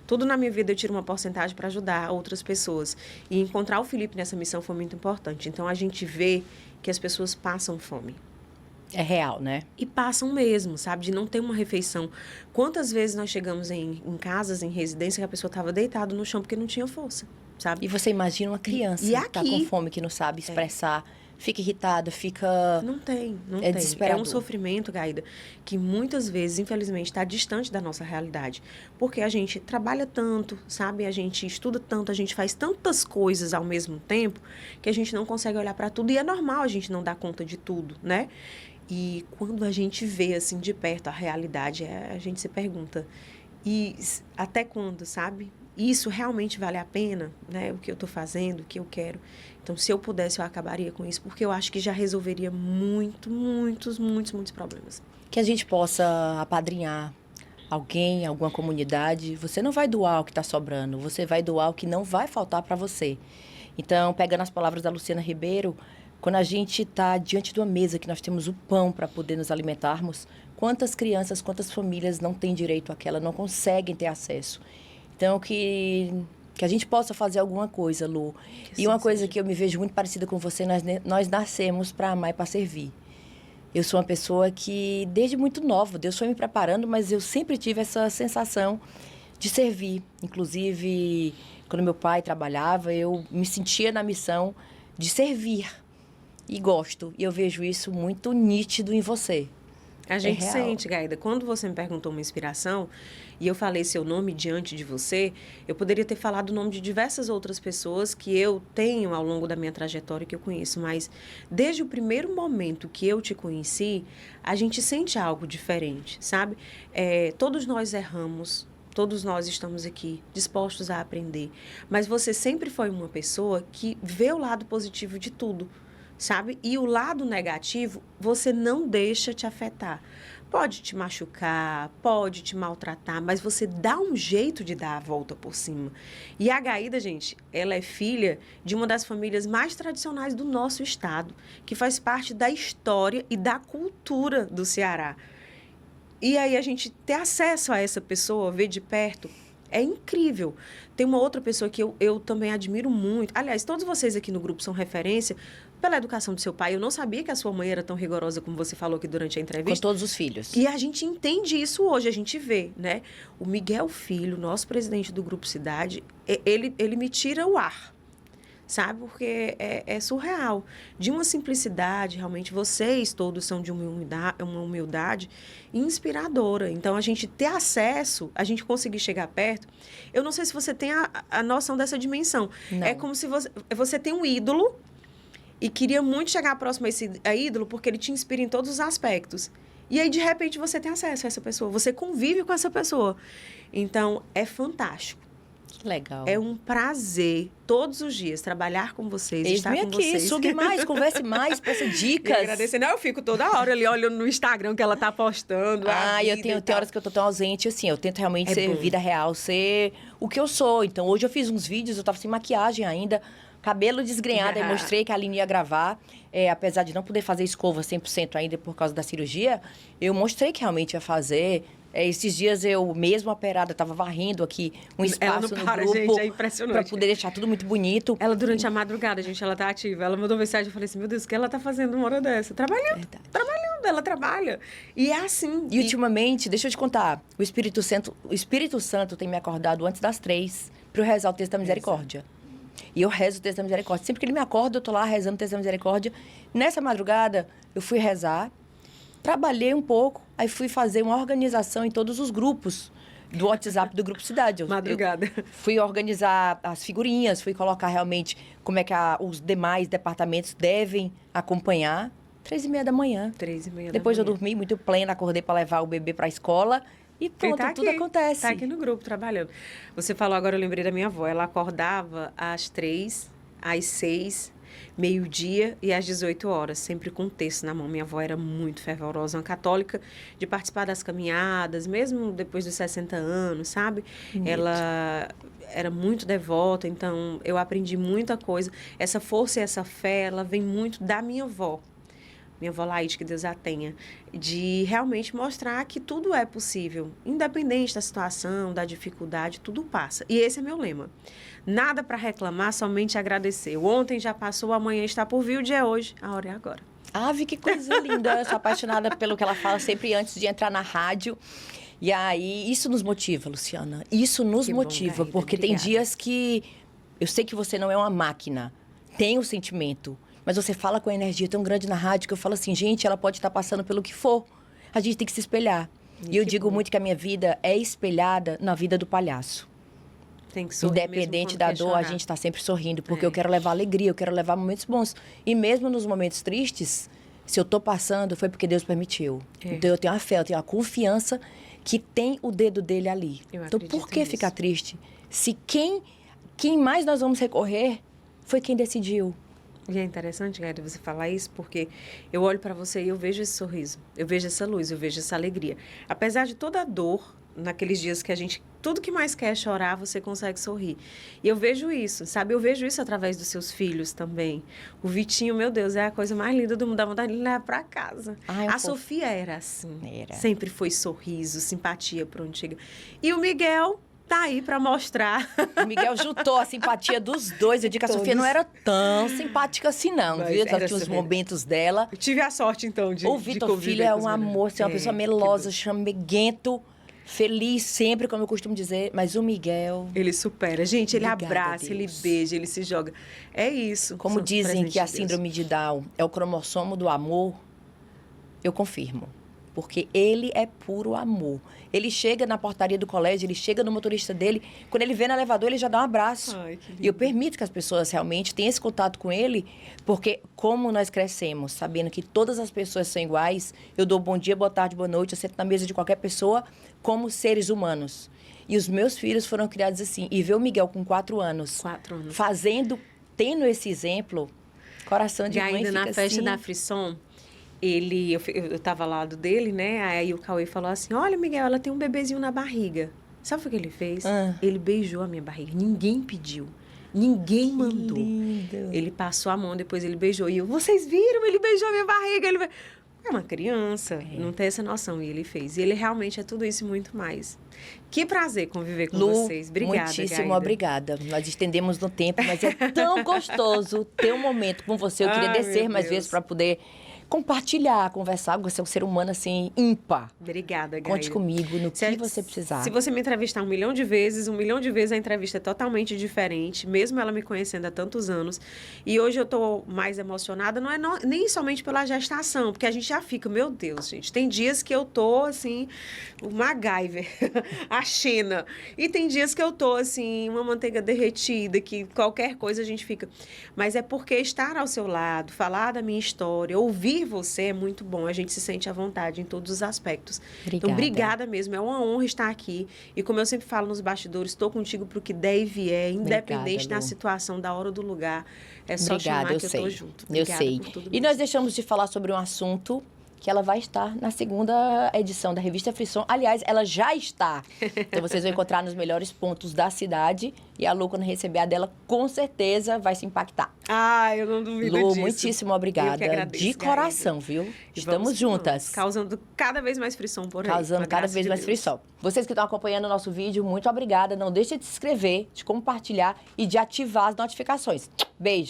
Tudo na minha vida eu tiro uma porcentagem para ajudar outras pessoas. E encontrar o Felipe nessa missão foi muito importante. Então, a gente vê que as pessoas passam fome. É real, né? E passam mesmo, sabe? De não ter uma refeição. Quantas vezes nós chegamos em casas, em residência, que a pessoa estava deitada no chão porque não tinha força, sabe? E você imagina uma criança que está com fome, que não sabe expressar, fica irritada, fica... Não tem. Desesperador. É um sofrimento, Gaida, que muitas vezes, infelizmente, está distante da nossa realidade. Porque a gente trabalha tanto, sabe? A gente estuda tanto, a gente faz tantas coisas ao mesmo tempo que a gente não consegue olhar para tudo. E é normal a gente não dar conta de tudo, né? E quando a gente vê, assim, de perto a realidade, a gente se pergunta, e até quando, sabe? Isso realmente vale a pena, né? O que eu estou fazendo, o que eu quero. Então, se eu pudesse, eu acabaria com isso, porque eu acho que já resolveria muitos problemas. Que a gente possa apadrinhar alguém, alguma comunidade. Você não vai doar o que está sobrando, você vai doar o que não vai faltar para você. Então, pegando as palavras da Luciana Ribeiro, quando a gente está diante de uma mesa que nós temos o pão para poder nos alimentarmos, quantas crianças, quantas famílias não têm direito àquela, não conseguem ter acesso? Então, que a gente possa fazer alguma coisa, Lu. E uma coisa que eu me vejo muito parecida com você, nós nascemos para amar e para servir. Eu sou uma pessoa que, desde muito nova, Deus foi me preparando, mas eu sempre tive essa sensação de servir. Inclusive, quando meu pai trabalhava, eu me sentia na missão de servir. E gosto. E eu vejo isso muito nítido em você. A gente sente, Gaida. Quando você me perguntou uma inspiração e eu falei seu nome diante de você, eu poderia ter falado o nome de diversas outras pessoas que eu tenho ao longo da minha trajetória que eu conheço, mas desde o primeiro momento que eu te conheci, a gente sente algo diferente, sabe? Todos nós erramos, todos nós estamos aqui dispostos a aprender, mas você sempre foi uma pessoa que vê o lado positivo de tudo, sabe? E o lado negativo, você não deixa te afetar. Pode te machucar, pode te maltratar, mas você dá um jeito de dar a volta por cima. E a Gaída, gente, ela é filha de uma das famílias mais tradicionais do nosso estado, que faz parte da história e da cultura do Ceará. E aí a gente ter acesso a essa pessoa, ver de perto, é incrível. Tem uma outra pessoa que eu também admiro muito. Aliás, todos vocês aqui no grupo são referência pela educação do seu pai. Eu não sabia que a sua mãe era tão rigorosa como você falou aqui durante a entrevista. Com todos os filhos. E a gente entende isso hoje, a gente vê, né? O Miguel Filho, nosso presidente do Grupo Cidade, ele me tira o ar. sabe? Porque é surreal. De uma simplicidade, realmente, vocês todos são de uma humildade inspiradora. Então, a gente ter acesso, a gente conseguir chegar perto, eu não sei se você tem a noção dessa dimensão. Não. É como se você tem um ídolo e queria muito chegar próximo a esse ídolo porque ele te inspira em todos os aspectos. E aí, de repente, você tem acesso a essa pessoa, você convive com essa pessoa. Então, é fantástico. Que legal. É um prazer, todos os dias, trabalhar com vocês, estar com vocês. Sugue mais, converse mais, peça dicas. E agradecendo. Eu fico toda hora ali olhando no Instagram que ela tá postando. Eu tenho horas que eu tô tão ausente, assim, eu tento realmente ser vida real, ser o que eu sou. Então, hoje eu fiz uns vídeos, eu tava sem maquiagem ainda, cabelo desgrenhado, aí mostrei que a Aline ia gravar. Apesar de não poder fazer escova 100% ainda por causa da cirurgia, eu mostrei que realmente ia fazer. Esses dias eu, mesmo operada, estava varrendo aqui um espaço no grupo. Gente, é impressionante. Pra poder deixar tudo muito bonito. Ela, durante a madrugada, gente, ela tá ativa. Ela mandou mensagem, eu falei assim, meu Deus, o que ela tá fazendo uma hora dessa? Trabalhando, ela trabalha. E é assim. E ultimamente, deixa eu te contar, o Espírito Santo tem me acordado antes das 3 para eu rezar o texto da misericórdia. E eu rezo o texto da misericórdia. Sempre que ele me acorda, eu tô lá rezando o texto da misericórdia. Nessa madrugada, eu fui rezar, trabalhei um pouco, aí fui fazer uma organização em todos os grupos do WhatsApp do Grupo Cidade. Madrugada. Eu fui organizar as figurinhas, fui colocar realmente como é que os demais departamentos devem acompanhar. 3h30 da manhã. 3h30 Depois da eu dormi muito plena, acordei para levar o bebê para a escola. E pronto, tudo acontece. Tá aqui no grupo trabalhando. Você falou agora, eu lembrei da minha avó. Ela acordava às 3, às 6, meio-dia e às 18 horas, sempre com texto na mão. Minha avó era muito fervorosa, uma católica, de participar das caminhadas, mesmo depois dos 60 anos, sabe? Ela era muito devota, então eu aprendi muita coisa. Essa força e essa fé, ela vem muito da minha avó. Minha avó Laide, que Deus a tenha, de realmente mostrar que tudo é possível, independente da situação, da dificuldade, tudo passa. E esse é meu lema. Nada para reclamar, somente agradecer. O ontem já passou, o amanhã está por vir, o dia é hoje, a hora é agora. Ave, que coisa linda. Eu sou apaixonada pelo que ela fala sempre antes de entrar na rádio. E aí, isso nos motiva, Luciana. Isso nos motiva, porque tem dias que eu sei que você não é uma máquina, tem o sentimento. Mas você fala com a energia tão grande na rádio que eu falo assim, gente, ela pode estar passando pelo que for. A gente tem que se espelhar. E eu digo muito que a minha vida é espelhada na vida do palhaço. Tem que sorrir. Independente da dor, a gente está sempre sorrindo. Porque eu quero levar alegria, eu quero levar momentos bons. E mesmo nos momentos tristes, se eu estou passando, foi porque Deus permitiu. Então eu tenho a fé, eu tenho a confiança que tem o dedo dele ali. Então por que ficar triste? Se quem mais nós vamos recorrer foi quem decidiu. E é interessante, Gabi, você falar isso, porque eu olho para você e eu vejo esse sorriso, eu vejo essa luz, eu vejo essa alegria. Apesar de toda a dor, naqueles dias que a gente, tudo que mais quer é chorar, você consegue sorrir. E eu vejo isso, sabe? Eu vejo isso através dos seus filhos também. O Vitinho, meu Deus, é a coisa mais linda do mundo, dá vontade de levar para casa. A Sofia era assim, sempre foi sorriso, simpatia por onde chega. E o Miguel tá aí para mostrar. O Miguel juntou a simpatia dos dois. Eu digo que a Sofia não era tão simpática assim, não, viu? Ela tinha os momentos dela. Eu tive a sorte, então, de o Vitor Filho é um amor, é uma pessoa melosa, chameguento, feliz sempre, como eu costumo dizer. Mas o Miguel... Ele supera. Gente, ele abraça, ele beija, ele se joga. É isso. Como dizem que a síndrome de Down é o cromossomo do amor, eu confirmo. Porque ele é puro amor. Ele chega na portaria do colégio, ele chega no motorista dele, quando ele vê no elevador, ele já dá um abraço. Ai, que lindo. E eu permito que as pessoas realmente tenham esse contato com ele, porque como nós crescemos, sabendo que todas as pessoas são iguais, eu dou bom dia, boa tarde, boa noite, eu sento na mesa de qualquer pessoa, como seres humanos. E os meus filhos foram criados assim. E ver o Miguel com 4 anos, tendo esse exemplo, coração de mãe fica assim. E ainda na festa da Frisson, eu tava ao lado dele, né? Aí o Cauê falou assim, olha, Miguel, ela tem um bebezinho na barriga. Sabe o que ele fez? Ele beijou a minha barriga. Ninguém pediu. Ninguém mandou. Lindo. Ele passou a mão, depois ele beijou. E eu, vocês viram? Ele beijou a minha barriga. É uma criança, não tem essa noção. E ele fez. E ele realmente é tudo isso e muito mais. Que prazer conviver com vocês. Obrigada, muitíssimo Gaida. Obrigada. Nós estendemos no tempo, mas é tão gostoso ter um momento com você. Eu queria descer mais vezes para poder compartilhar, conversar. Você é um ser humano, assim, ímpar. Obrigada, Gaia. Conte comigo no que você precisar. Se você me entrevistar 1 milhão de vezes a entrevista é totalmente diferente, mesmo ela me conhecendo há tantos anos. E hoje eu tô mais emocionada, nem somente pela gestação, porque a gente já fica, meu Deus, gente, tem dias que eu tô, assim, o MacGyver, a Xena. E tem dias que eu tô, assim, uma manteiga derretida, que qualquer coisa a gente fica. Mas é porque estar ao seu lado, falar da minha história, ouvir você é muito bom. A gente se sente à vontade em todos os aspectos. Obrigada. Então, obrigada mesmo. É uma honra estar aqui. E como eu sempre falo nos bastidores, estou contigo para o que der e vier, independente da situação, da hora ou do lugar. É só chamar que eu estou junto. Obrigada, eu sei. Por tudo e mesmo. Nós deixamos de falar sobre um assunto que ela vai estar na segunda edição da Revista Frisson. Aliás, ela já está. Então, vocês vão encontrar nos melhores pontos da cidade. E a Lu, quando receber a dela, com certeza vai se impactar. Ah, eu não duvido Lu, disso. muitíssimo obrigada. Eu que agradeço, de coração, Gaia. viu? Estamos juntas. Causando cada vez mais frição por aí. Causando cada vez mais frição. Vocês que estão acompanhando o nosso vídeo, muito obrigada. Não deixe de se inscrever, de compartilhar e de ativar as notificações. Beijo.